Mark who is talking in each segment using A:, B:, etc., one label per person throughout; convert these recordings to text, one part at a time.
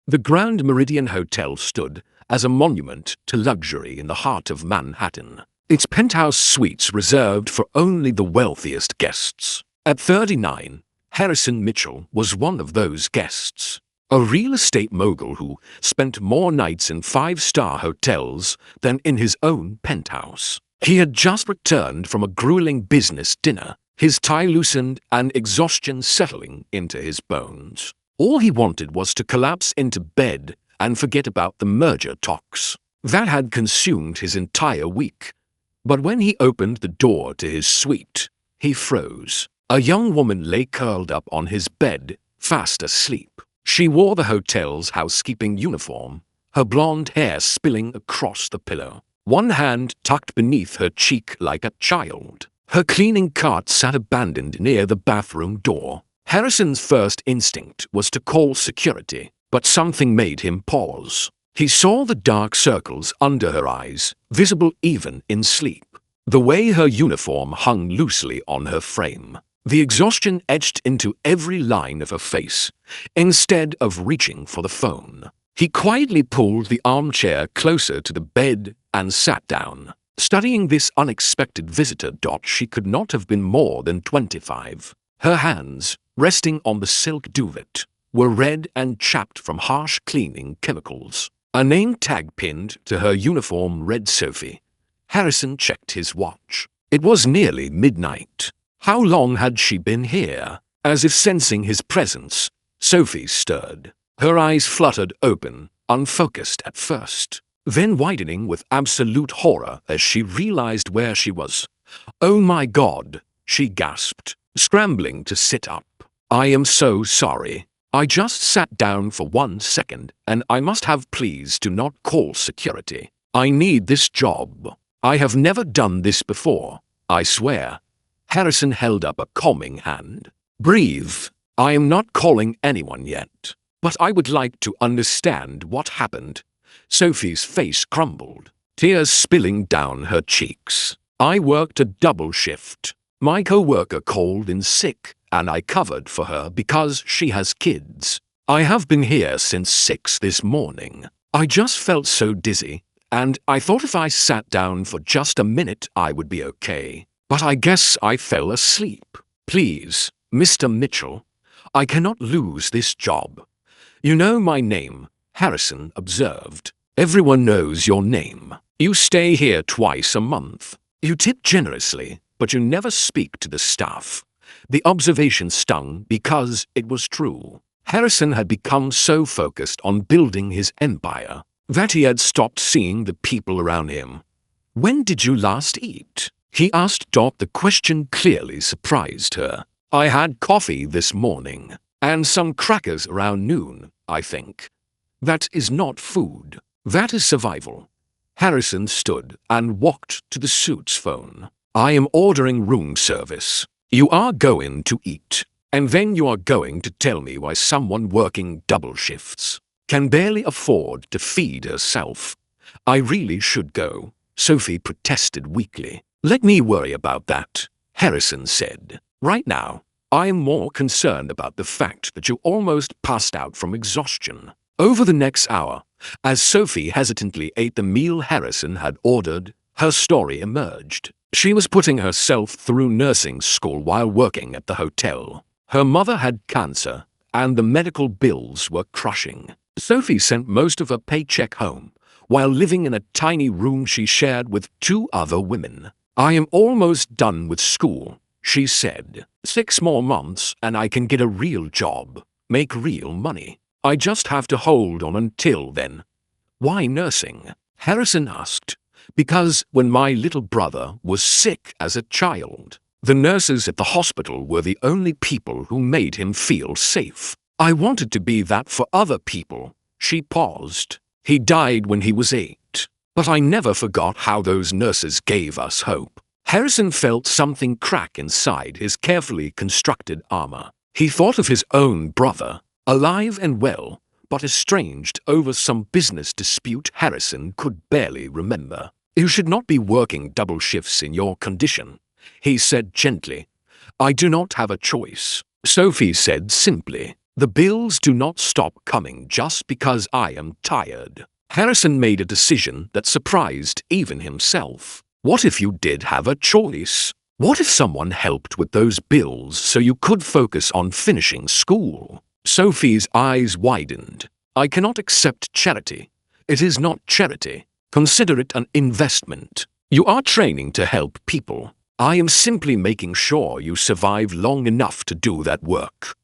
A: The Grand Meridian Hotel stood as a monument to luxury in the heart of Manhattan, its penthouse suites reserved for only the wealthiest guests. At 39, Harrison Mitchell was one of those guests. A real estate mogul who spent more nights in five-star hotels than in his own penthouse. He had just returned from a grueling business dinner, his tie loosened and exhaustion settling into his bones. All he wanted was to collapse into bed and forget about the merger talks that had consumed his entire week. But when he opened the door to his suite, he froze. A young woman lay curled up on his bed, fast asleep. She wore the hotel's housekeeping uniform, her blonde hair spilling across the pillow, one hand tucked beneath her cheek like a child. Her cleaning cart sat abandoned near the bathroom door. Harrison's first instinct was to call security, but something made him pause. He saw the dark circles under her eyes, visible even in sleep. The way her uniform hung loosely on her frame. The exhaustion etched into every line of her face, instead of reaching for the phone. He quietly pulled the armchair closer to the bed and sat down, studying this unexpected visitor. She could not have been more than 25. Her hands, resting on the silk duvet, were red and chapped from harsh cleaning chemicals. A name tag pinned to her uniform read Sophie. Harrison checked his watch. It was nearly midnight. How long had she been here? As if sensing his presence, Sophie stirred. Her eyes fluttered open, unfocused at first, then widening with absolute horror as she realized where she was. "Oh my God," she gasped, scrambling to sit up. "I am so sorry. I just sat down for 1 second, and I must have. Please do not call security. I need this job. I have never done this before, I swear." Harrison held up a calming hand. "Breathe. I am not calling anyone yet. But I would like to understand what happened." Sophie's face crumbled, tears spilling down her cheeks. "I worked a double shift. My co-worker called in sick, and I covered for her because she has kids. I have been here since 6 this morning. I just felt so dizzy, and I thought if I sat down for just a minute I would be okay. But I guess I fell asleep. Please, Mr. Mitchell, I cannot lose this job." "You know my name," Harrison observed. "Everyone knows your name. You stay here twice a month. You tip generously, but you never speak to the staff." The observation stung because it was true. Harrison had become so focused on building his empire that he had stopped seeing the people around him. "When did you last eat?" he asked. The question clearly surprised her. "I had coffee this morning, and some crackers around noon, I think." "That is not food. That is survival." Harrison stood and walked to the suite's phone. "I am ordering room service. You are going to eat, and then you are going to tell me why someone working double shifts can barely afford to feed herself." "I really should go," Sophie protested weakly. "Let me worry about that," Harrison said. "Right now, I am more concerned about the fact that you almost passed out from exhaustion." Over the next hour, as Sophie hesitantly ate the meal Harrison had ordered, her story emerged. She was putting herself through nursing school while working at the hotel. Her mother had cancer, and the medical bills were crushing. Sophie sent most of her paycheck home, while living in a tiny room she shared with 2 other women. "I am almost done with school," she said. 6 more months and I can get a real job, make real money. I just have to hold on until then." "Why nursing?" Harrison asked. "Because when my little brother was sick as a child, the nurses at the hospital were the only people who made him feel safe. I wanted to be that for other people." She paused. "He died when he was 8. But I never forgot how those nurses gave us hope." Harrison felt something crack inside his carefully constructed armor. He thought of his own brother, alive and well, but estranged over some business dispute Harrison could barely remember. "You should not be working double shifts in your condition," he said gently. "I do not have a choice," Sophie said simply. The bills do not stop coming just because I am tired. Harrison made a decision that surprised even himself. What if you did have a choice? What if someone helped with those bills so you could focus on finishing school? Sophie's eyes widened. I cannot accept charity. It is not charity. Consider it an investment. You are training to help people. I am simply making sure you survive long enough to do that work.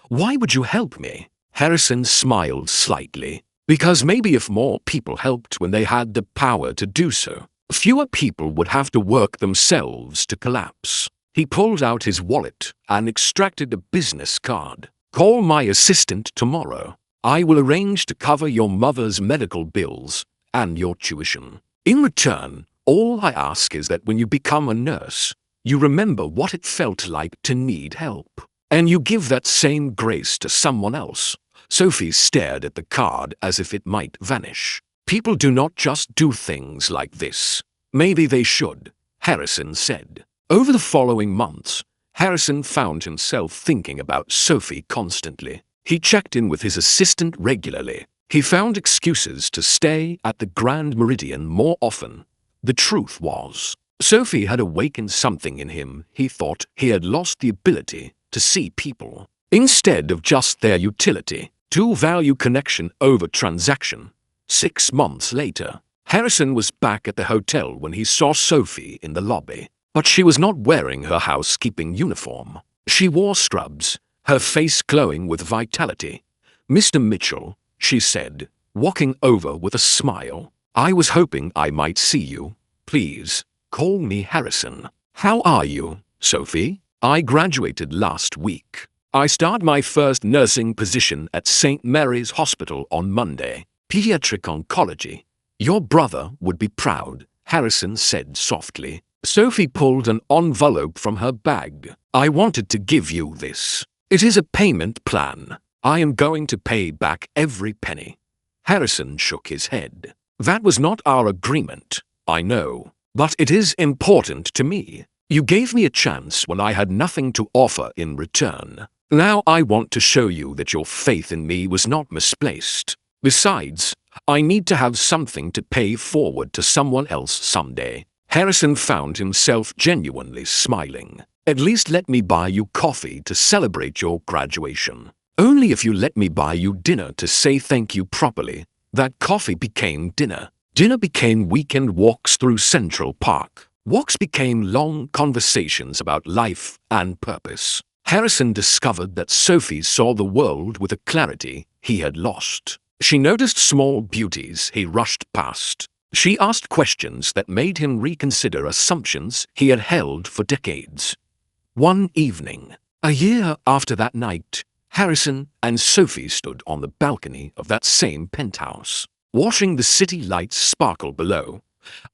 A: Why would you help me? Harrison smiled slightly. Because maybe if more people helped when they had the power to do so, fewer people would have to work themselves to collapse. He pulled out his wallet and extracted a business card. Call my assistant tomorrow. I will arrange to cover your mother's medical bills and your tuition. In return, all I ask is that when you become a nurse, you remember what it felt like to need help. And you give that same grace to someone else. Sophie stared at the card as if it might vanish. People do not just do things like this. Maybe they should, Harrison said. Over the following months, Harrison found himself thinking about Sophie constantly. He checked in with his assistant regularly. He found excuses to stay at the Grand Meridian more often. The truth was, Sophie had awakened something in him. He thought he had lost the ability to see people instead of just their utility, to value connection over transaction. 6 months later, Harrison was back at the hotel when he saw Sophie in the lobby. But she was not wearing her housekeeping uniform. She wore scrubs, her face glowing with vitality. "Mr. Mitchell," she said, walking over with a smile. "I was hoping I might see you. Please, call me Harrison." "How are you, Sophie?" "I graduated last week. I start my first nursing position at St. Mary's Hospital on Monday. Pediatric oncology. Your brother would be proud," Harrison said softly. Sophie pulled an envelope from her bag. "I wanted to give you this. It is a payment plan. I am going to pay back every penny." Harrison shook his head. "That was not our agreement, I know. But it is important to me. You gave me a chance when I had nothing to offer in return. Now I want to show you that your faith in me was not misplaced. Besides, I need to have something to pay forward to someone else someday." Harrison found himself genuinely smiling. "At least let me buy you coffee to celebrate your graduation. Only if you let me buy you dinner to say thank you properly." That coffee became dinner. Dinner became weekend walks through Central Park. Walks became long conversations about life and purpose. Harrison discovered that Sophie saw the world with a clarity he had lost. She noticed small beauties he rushed past. She asked questions that made him reconsider assumptions he had held for decades. One evening, a year after that night, Harrison and Sophie stood on the balcony of that same penthouse, watching the city lights sparkle below.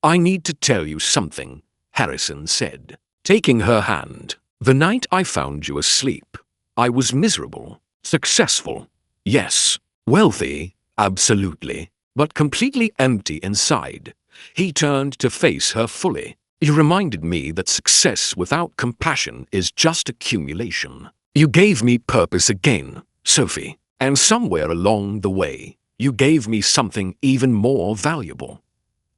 A: "I need to tell you something," Harrison said, taking her hand. "The night I found you asleep, I was miserable. Successful, yes. Wealthy, absolutely. But completely empty inside." He turned to face her fully. "You reminded me that success without compassion is just accumulation. You gave me purpose again, Sophie. And somewhere along the way, you gave me something even more valuable."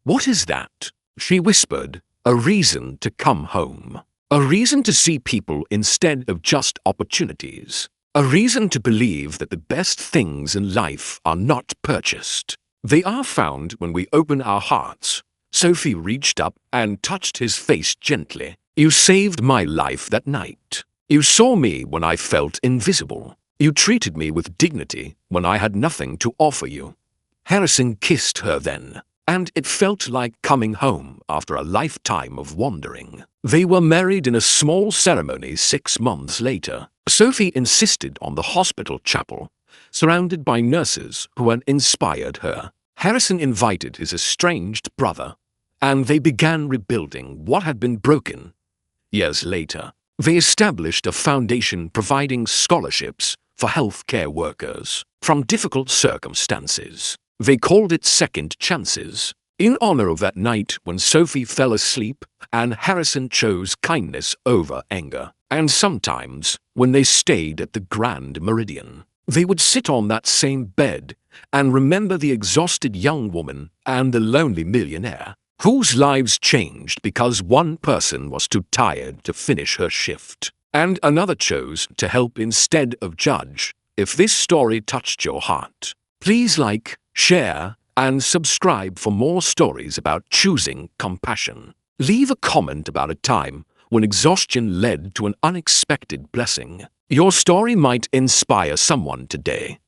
A: "What is that?" she whispered. "A reason to come home. A reason to see people instead of just opportunities. A reason to believe that the best things in life are not purchased. They are found when we open our hearts." Sophie reached up and touched his face gently. "You saved my life that night. You saw me when I felt invisible. You treated me with dignity when I had nothing to offer you." Harrison kissed her then, and it felt like coming home after a lifetime of wandering. They were married in a small ceremony 6 months later. Sophie insisted on the hospital chapel, surrounded by nurses who had inspired her. Harrison invited his estranged brother, and they began rebuilding what had been broken. Years later, they established a foundation providing scholarships for healthcare workers from difficult circumstances. They called it Second Chances, in honor of that night when Sophie fell asleep and Harrison chose kindness over anger, and sometimes when they stayed at the Grand Meridian. They would sit on that same bed and remember the exhausted young woman and the lonely millionaire, whose lives changed because one person was too tired to finish her shift, and another chose to help instead of judge. If this story touched your heart, please like, share, and subscribe for more stories about choosing compassion. Leave a comment about a time when exhaustion led to an unexpected blessing. Your story might inspire someone today.